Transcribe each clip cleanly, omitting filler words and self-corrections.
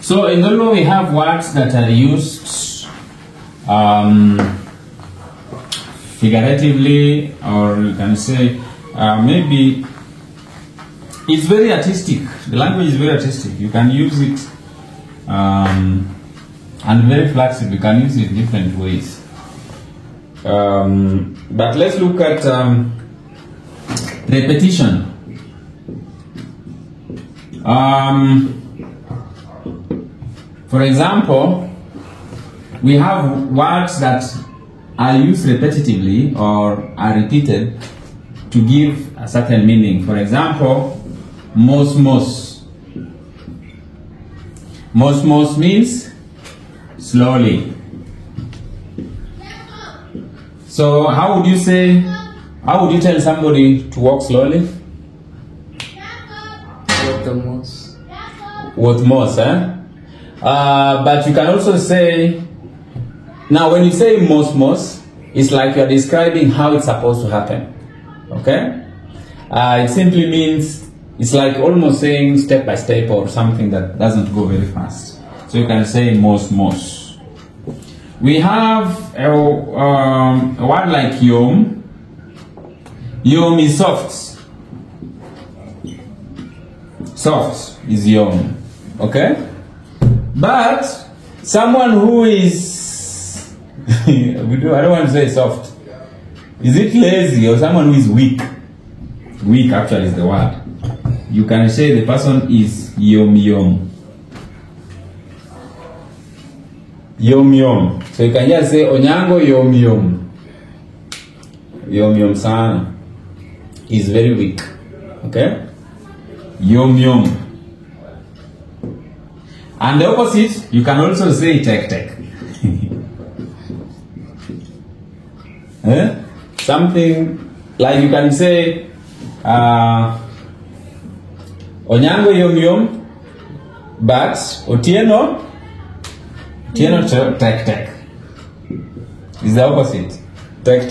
So in Zulu we have words that are used figuratively, or you can say maybe it's very artistic. The language is very artistic. You can use it and very flexible. You can use it in different ways. But let's look at repetition. For example, we have words that are used repetitively or are repeated to give a certain meaning. For example, mos. Mos means slowly. So how would you tell somebody to walk slowly? With mos, eh? But you can also say, now when you say mos, it's like you're describing how it's supposed to happen. Okay? It simply means, it's like almost saying step by step or something that doesn't go very fast. So you can say mos. We have a word like yom. Yom is soft. Soft is yom. Okay? But someone who is I don't want to say soft. Is it lazy or someone who is weak? Weak actually is the word. You can say the person is yom. Yom. So you can just say Onyango yom. Yom sana. Is very weak. Okay? Yom. And the opposite, you can also say tek. Something like you can say Onyango yom, but Otieno tek. Is the opposite. Tek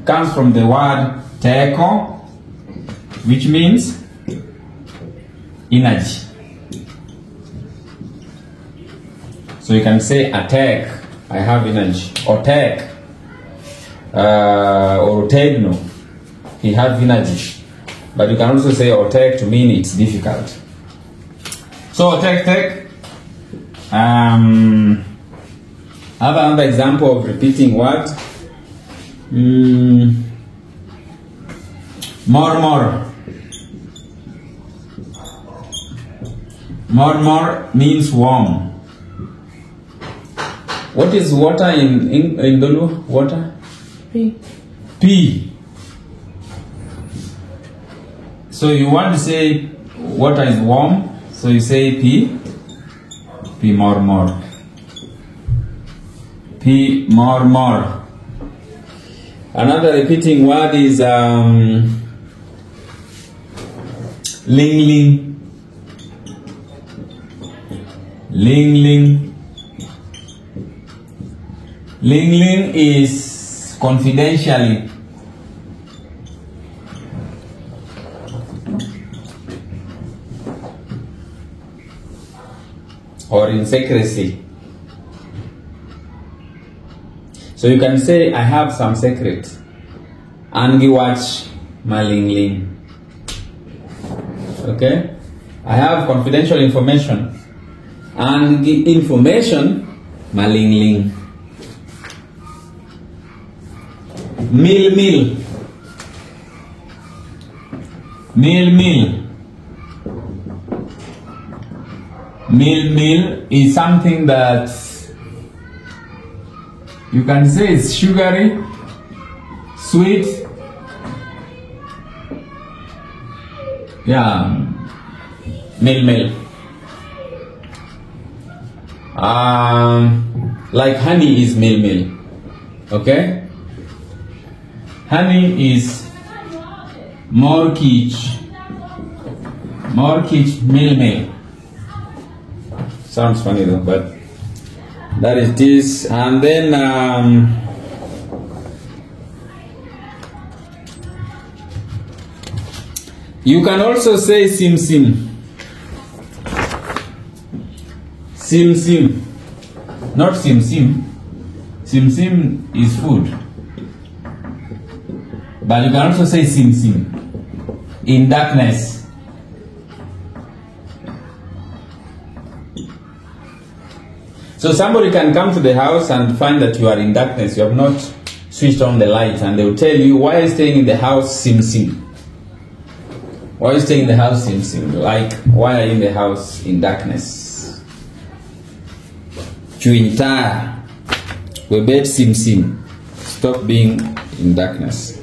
comes from the word teko, which means energy. So you can say attack, I have energy, or tek, or tegno, he has energy. But you can also say otek to mean it's difficult. So tek. Have another example of repeating what? More. More means warm. What is water in Dulu? Water? P. So you want to say water is warm, so you say P more. P more. Another repeating word is ling. Ling is confidentially. Or in secrecy. So you can say, I have some secret. Angi watch maling. Okay? I have confidential information. Angi information maling. Meal. Meal is something that you can say it's sugary, sweet. Yeah, meal. Like honey is meal. Okay? Honey is mortgage, meal. Sounds funny though, but that is this. And then you can also say sim. Sim sim. Not sim sim. Sim sim is food. But you can also say sim sim. In darkness. So somebody can come to the house and find that you are in darkness. You have not switched on the light, and they will tell you, why are you staying in the house, sim sim? Why are you staying in the house, sim sim? Like, why are you in the house in darkness? Chuinta. We bet sim sim. Stop being in darkness.